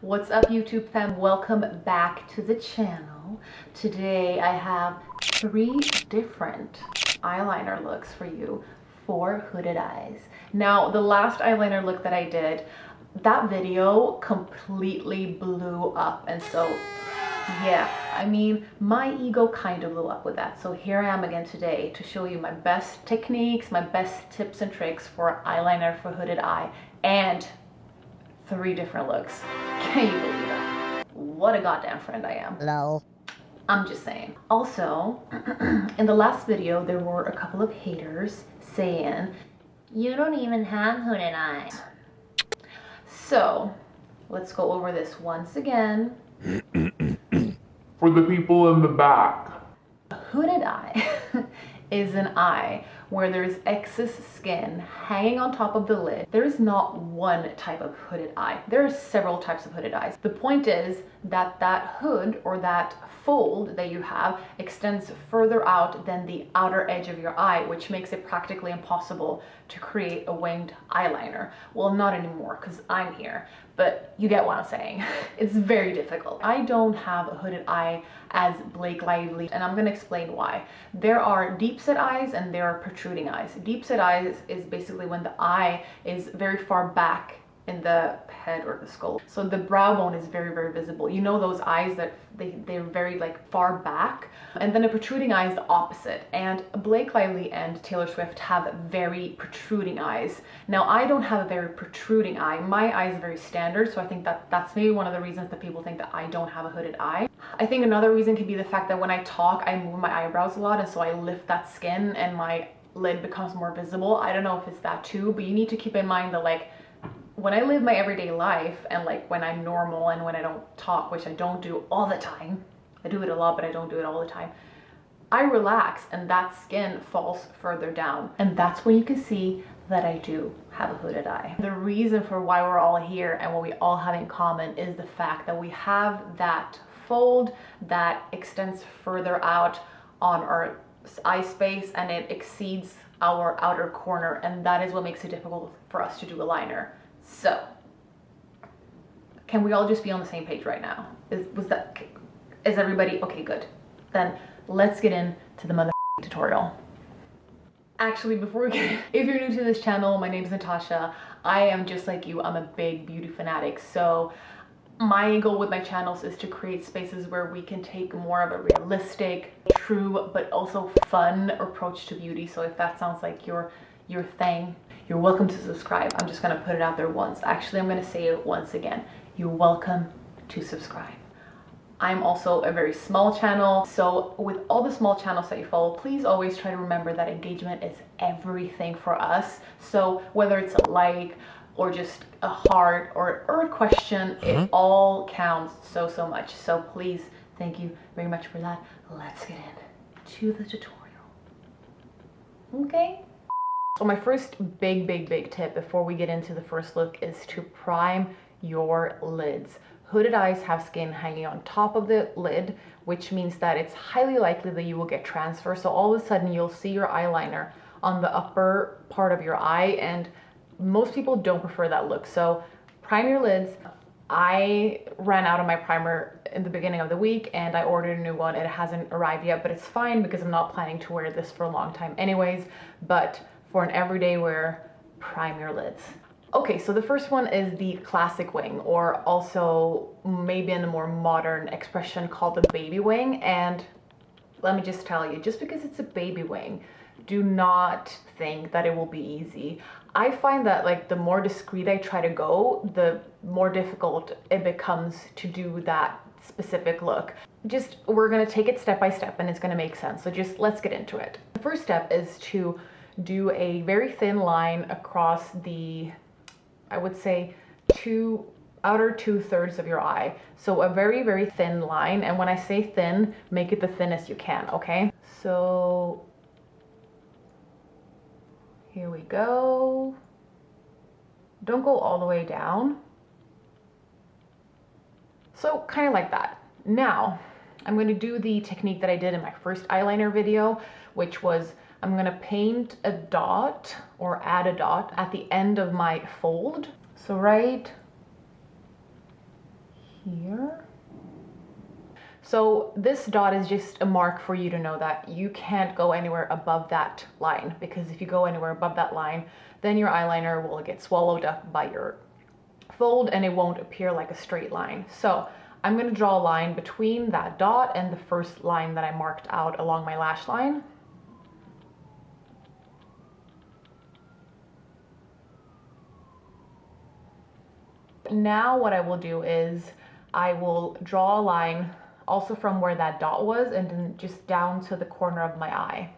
What's up, YouTube fam? Welcome back to the channel. Today I have 3 different eyeliner looks for you for hooded eyes. Now, the last eyeliner look that I did, that video completely blew up, and so yeah, I mean, my ego kind of blew up with that. So here I am again today to show you my best techniques, my best tips and tricks for eyeliner for hooded eye, and 3 different looks. Can you believe that? What a goddamn friend I am. Lol. I'm just saying. Also, in the last video, there were a couple of haters saying, you don't even have hooded eyes. So, let's go over this once again. For the people in the back. A hooded eye is an eye where there's excess skin hanging on top of the lid. There is not one type of hooded eye. There are several types of hooded eyes. The point is that that hood or that fold that you have extends further out than the outer edge of your eye, which makes it practically impossible to create a winged eyeliner. Well, not anymore because I'm here, but you get what I'm saying. It's very difficult. I don't have a hooded eye as Blake Lively, and I'm gonna explain why. There are deep set eyes and there are protruding eyes. Deep set eyes is basically when the eye is very far back in the head or the skull. So the brow bone is very, very visible. You know those eyes that they're very like far back. And then a protruding eye is the opposite. And Blake Lively and Taylor Swift have very protruding eyes. Now I don't have a very protruding eye. My eye is very standard. So I think that that's maybe one of the reasons that people think that I don't have a hooded eye. I think another reason could be the fact that when I talk, I move my eyebrows a lot. And so I lift that skin and my lid becomes more visible. I don't know if it's that too, but you need to keep in mind that like, when I live my everyday life and like when I'm normal and when I don't talk, which I don't do all the time, I do it a lot, but I don't do it all the time, I relax and that skin falls further down. And that's when you can see that I do have a hooded eye. The reason for why we're all here and what we all have in common is the fact that we have that fold that extends further out on our eye space and it exceeds our outer corner, and that is what makes it difficult for us to do a liner. So, can we all just be on the same page right now? Is everybody okay? Good. Then let's get into the mother tutorial. Actually, before we get, if you're new to this channel, my name is Natasha. I am just like you. I'm a big beauty fanatic. So my goal with my channels is to create spaces where we can take more of a realistic, true, but also fun approach to beauty. So if that sounds like your thing, you're welcome to subscribe. I'm just gonna put it out there once. Actually, I'm gonna say it once again. You're welcome to subscribe. I'm also a very small channel. So with all the small channels that you follow, please always try to remember that engagement is everything for us. So whether it's a like or just a heart or a question, it all counts so much. So please, thank you very much for that. Let's get into the tutorial. Okay? So my first big tip before we get into the first look is to prime your lids. Hooded eyes have skin hanging on top of the lid, which means that it's highly likely that you will get transfer. So all of a sudden you'll see your eyeliner on the upper part of your eye, and most people don't prefer that look. So prime your lids. I ran out of my primer in the beginning of the week and I ordered a new one. It hasn't arrived yet, but it's fine because I'm not planning to wear this for a long time anyways. But for an everyday wear, prime your lids. Okay, so the first one is the classic wing, or also maybe in a more modern expression called the baby wing. And let me just tell you, just because it's a baby wing, do not think that it will be easy. I find that like the more discreet I try to go, the more difficult it becomes to do that specific look. Just, we're gonna take it step by step and it's gonna make sense. So just let's get into it. The first step is to do a very thin line across the, I would say, outer 2/3 of your eye. So a very thin line. And when I say thin, make it the thinnest you can, okay? So here we go. Don't go all the way down. So kind of like that. Now, I'm going to do the technique that I did in my first eyeliner video, which was I'm going to paint a dot or add a dot at the end of my fold. So right here. So this dot is just a mark for you to know that you can't go anywhere above that line, because if you go anywhere above that line, then your eyeliner will get swallowed up by your fold and it won't appear like a straight line. So I'm going to draw a line between that dot and the first line that I marked out along my lash line. Now what I will do is I will draw a line also from where that dot was and then just down to the corner of my eye.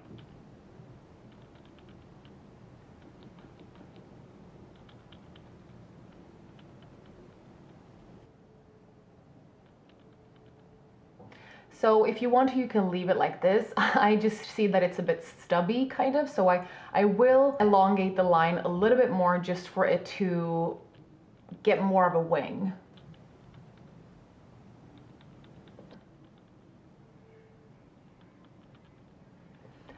So if you want to, you can leave it like this. I just see that it's a bit stubby kind of, so I will elongate the line a little bit more just for it to get more of a wing.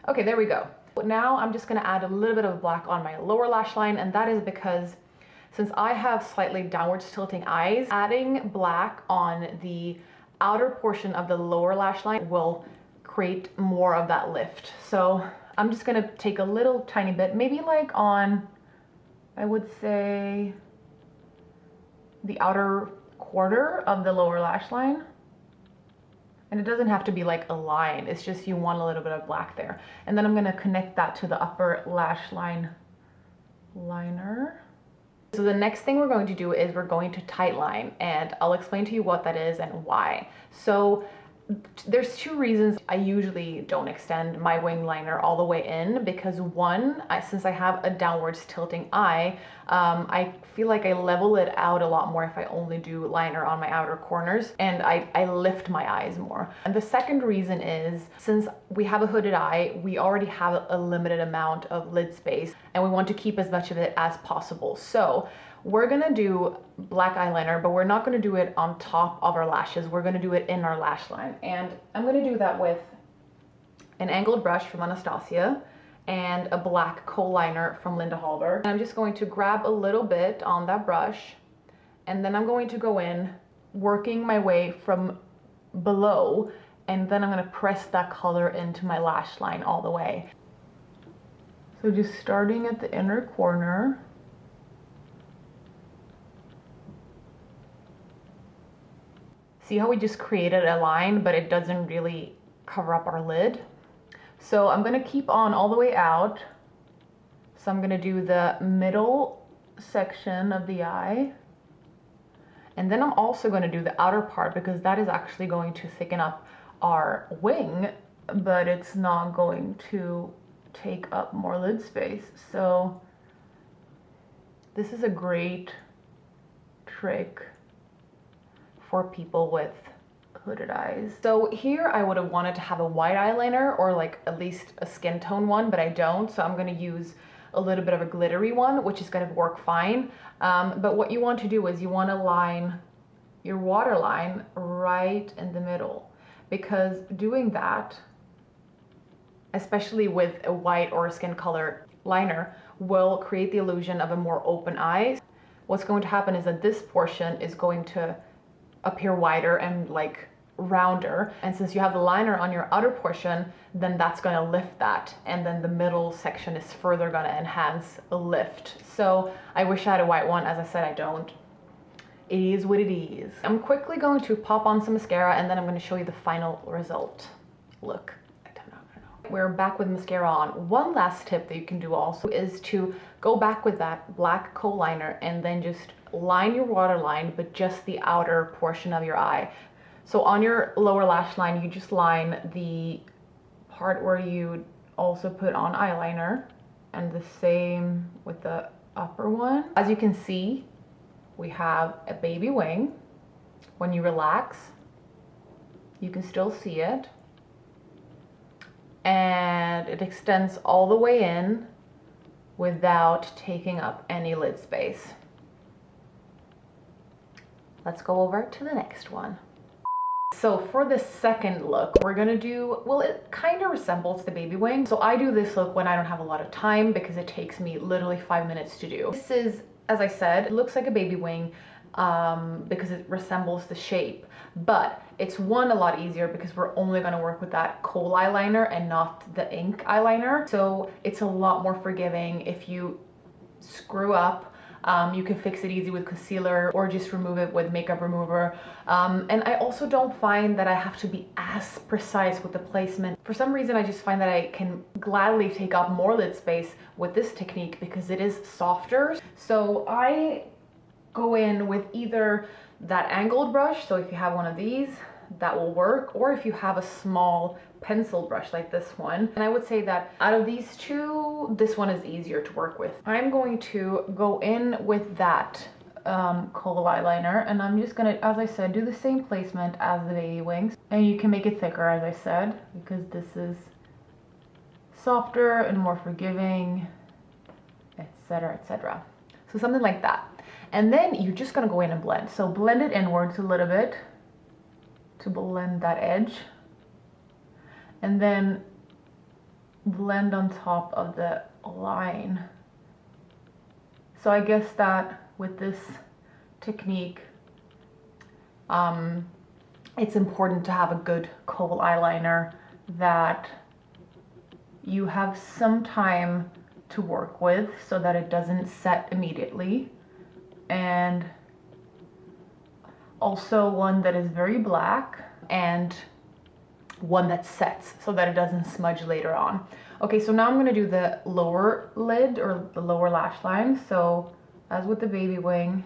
Okay, there we go. Now I'm just gonna add a little bit of black on my lower lash line, and that is because since I have slightly downwards tilting eyes, adding black on the outer portion of the lower lash line will create more of that lift. So I'm just gonna take a little tiny bit, maybe like on, I would say, the outer quarter of the lower lash line. And it doesn't have to be like a line, it's just you want a little bit of black there. And then I'm gonna connect that to the upper lash line liner. So the next thing we're going to do is we're going to tightline, and I'll explain to you what that is and why. So there's two reasons I usually don't extend my wing liner all the way in, because one, since I have a downwards tilting eye, I feel like I level it out a lot more if I only do liner on my outer corners, and I lift my eyes more. And the second reason is, since we have a hooded eye, we already have a limited amount of lid space and we want to keep as much of it as possible. So we're gonna do black eyeliner, but we're not gonna do it on top of our lashes. We're gonna do it in our lash line. And I'm gonna do that with an angled brush from Anastasia and a black kohl liner from Linda Hallberg. And I'm just going to grab a little bit on that brush, and then I'm going to go in, working my way from below, and then I'm gonna press that color into my lash line all the way. So just starting at the inner corner, see how we just created a line, but it doesn't really cover up our lid? So I'm gonna keep on all the way out. So I'm gonna do the middle section of the eye. And then I'm also gonna do the outer part, because that is actually going to thicken up our wing, but it's not going to take up more lid space. So this is a great trick for people with hooded eyes. So here I would have wanted to have a white eyeliner, or like at least a skin tone one, but I don't. So I'm gonna use a little bit of a glittery one, which is gonna work fine. But what you want to do is you wanna line your waterline right in the middle, because doing that, especially with a white or a skin color liner, will create the illusion of a more open eye. What's going to happen is that this portion is going to appear wider and like rounder, and since you have the liner on your outer portion, then that's going to lift that, and then the middle section is further going to enhance a lift. So I wish I had a white one. As I said, I don't. It is what it is. I'm quickly going to pop on some mascara, and then I'm going to show you the final result. Look, I don't know. We're back with mascara on. One last tip that you can do also is to go back with that black kohl liner and then just line your waterline, but just the outer portion of your eye. So on your lower lash line, you just line the part where you also put on eyeliner, and the same with the upper one. As you can see, we have a baby wing. When you relax, you can still see it. And it extends all the way in without taking up any lid space. Let's go over to the next one. So for the second look, we're gonna do, well, it kind of resembles the baby wing. So I do this look when I don't have a lot of time, because it takes me literally 5 minutes to do. This is, as I said, it looks like a baby wing. because it resembles the shape. But it's a lot easier because we're only going to work with that kohl eyeliner and not the ink eyeliner. So it's a lot more forgiving. If you screw up, you can fix it easy with concealer or just remove it with makeup remover. And I also don't find that I have to be as precise with the placement. For some reason, I just find that I can gladly take up more lid space with this technique because it is softer. So I go in with either that angled brush, so if you have one of these, that will work, or if you have a small pencil brush like this one. And I would say that out of these two, this one is easier to work with. I'm going to go in with that kohl eyeliner, and I'm just gonna, as I said, do the same placement as the baby wings. And you can make it thicker, as I said, because this is softer and more forgiving, etc., etc. So something like that. And then you're just gonna go in and blend. So blend it inwards a little bit to blend that edge. And then blend on top of the line. So I guess that with this technique, it's important to have a good kohl eyeliner that you have some time to work with so that it doesn't set immediately. And also one that is very black and one that sets so that it doesn't smudge later on. Okay, so now I'm gonna do the lower lid or the lower lash line. So as with the baby wing,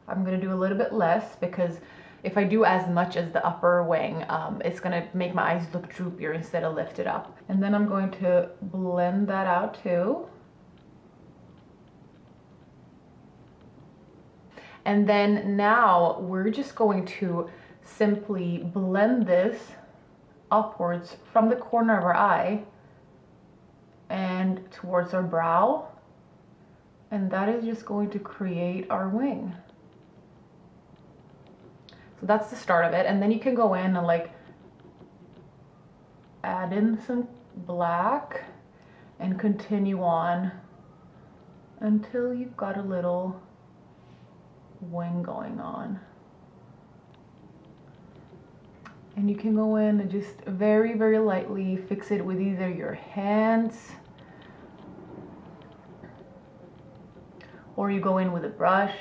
I'm gonna do a little bit less because if I do as much as the upper wing, it's gonna make my eyes look droopier instead of lifted up. And then I'm going to blend that out too. And then now we're just going to simply blend this upwards from the corner of our eye and towards our brow. And that is just going to create our wing. So that's the start of it. And then you can go in and like add in some black and continue on until you've got a little wing going on. And you can go in and just very, very lightly fix it with either your hands or you go in with a brush.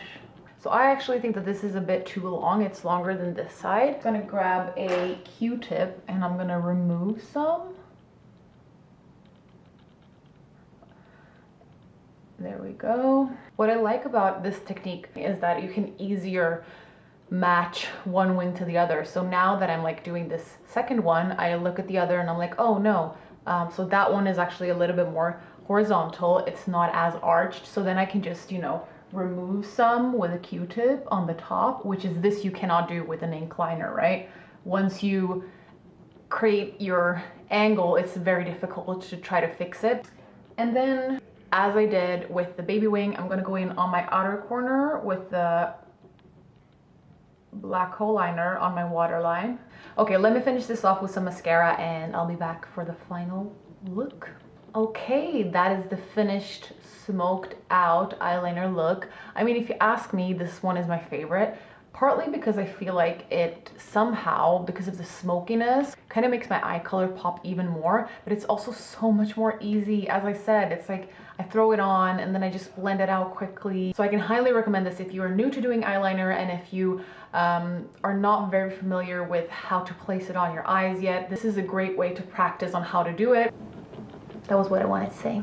So I actually think that this is a bit too long. It's longer than this side. I'm gonna grab a Q-tip and I'm gonna remove some. There we go. What I like about this technique is that you can easier match one wing to the other. So now that I'm like doing this second one, I look at the other and I'm like, oh no. So that one is actually a little bit more horizontal. It's not as arched. So then I can just, you know, remove some with a Q-tip on the top, which is this you cannot do with an ink liner, right? Once you create your angle, it's very difficult to try to fix it. And then as I did with the baby wing, I'm gonna go in on my outer corner with the black kohl liner on my waterline. Okay, let me finish this off with some mascara and I'll be back for the final look. Okay, that is the finished smoked out eyeliner look. I mean, if you ask me, this one is my favorite. Partly because I feel like it somehow, because of the smokiness, kind of makes my eye color pop even more, but it's also so much more easy. As I said, it's like I throw it on and then I just blend it out quickly. So I can highly recommend this if you are new to doing eyeliner and if you are not very familiar with how to place it on your eyes yet. This is a great way to practice on how to do it. That was what I wanted to say.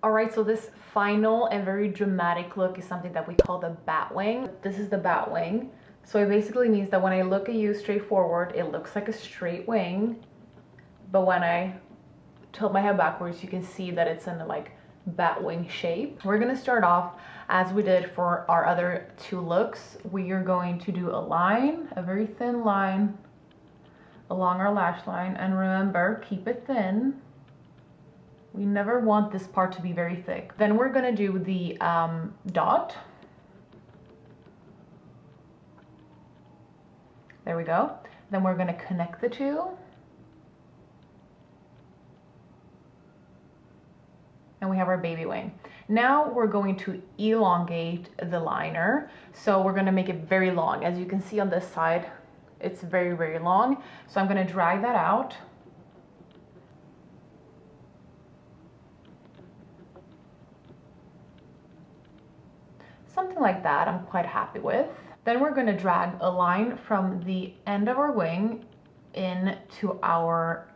All right, so this final and very dramatic look is something that we call the Batwing. This is the Batwing. So it basically means that when I look at you straight forward, it looks like a straight wing. But when I tilt my head backwards, you can see that it's in a like Batwing shape. We're gonna start off as we did for our other two looks. We are going to do a line, a very thin line along our lash line. And remember, keep it thin. We never want this part to be very thick. Then we're gonna do the dot. There we go. Then we're gonna connect the two. And we we have our baby wing. Now we're going to elongate the liner. So we're gonna make it very long. As you can see on this side, it's very, very long. So I'm gonna drag that out. Something like that, I'm quite happy with. Then we're gonna drag a line from the end of our wing into our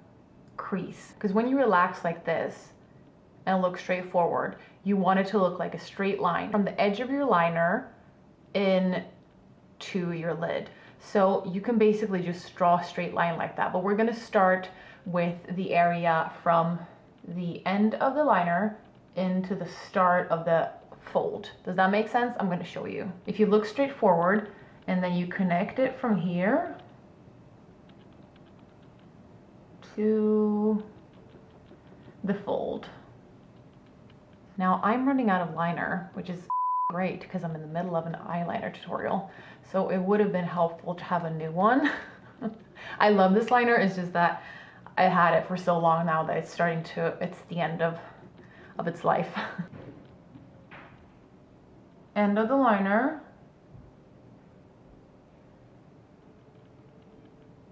crease. Because when you relax like this and look straight forward, you want it to look like a straight line from the edge of your liner in to your lid. So you can basically just draw a straight line like that. But we're gonna start with the area from the end of the liner into the start of the fold. Does that make sense? I'm going to show you. If you look straight forward and then you connect it from here to the fold. Now I'm running out of liner, which is great because I'm in the middle of an eyeliner tutorial. So it would have been helpful to have a new one. I love this liner. It's just that I had it for so long now that it's the end of its life. End of the liner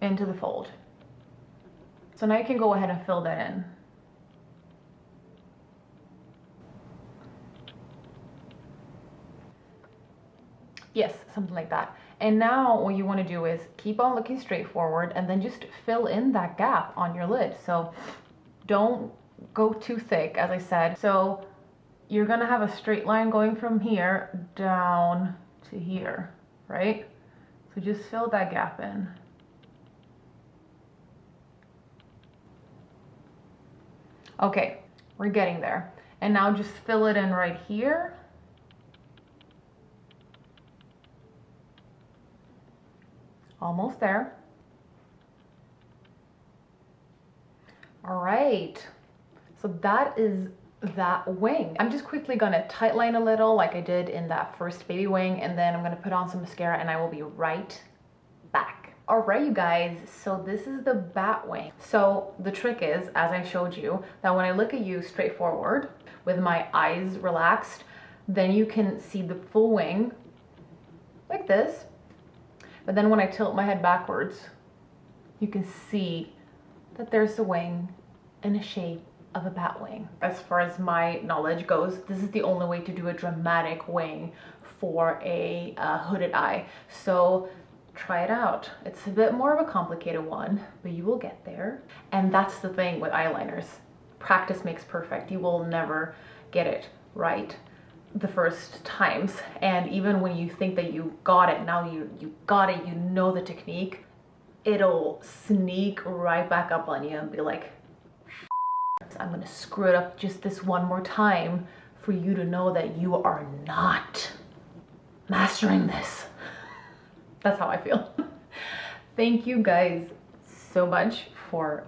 into the fold. So now you can go ahead and fill that in. Yes, something like that. And now what you want to do is keep on looking straight forward and then just fill in that gap on your lid. So don't go too thick, as I said. So you're gonna have a straight line going from here down to here, right? So just fill that gap in. Okay, we're getting there. And now just fill it in right here. Almost there. All right, so that is that wing. I'm just quickly gonna tightline a little like I did in that first baby wing, and then I'm gonna put on some mascara and I will be right back. All right, you guys, so this is the Batwing. So the trick is, as I showed you, that when I look at you straight forward with my eyes relaxed, then you can see the full wing like this. But then when I tilt my head backwards, you can see that there's the wing in the shape of a bat wing. As far as my knowledge goes, this is the only way to do a dramatic wing for a hooded eye. So try it out. It's a bit more of a complicated one, but you will get there. And that's the thing with eyeliners. Practice makes perfect. You will never get it right the first times. And even when you think that you got it, now you got it, you know the technique, it'll sneak right back up on you and be like, I'm gonna screw it up just this one more time for you to know that you are not mastering this. That's how I feel. Thank you guys so much for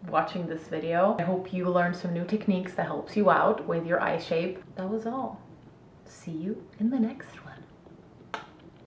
watching this video. I hope you learned some new techniques that helps you out with your eye shape. That was all. See you in the next one.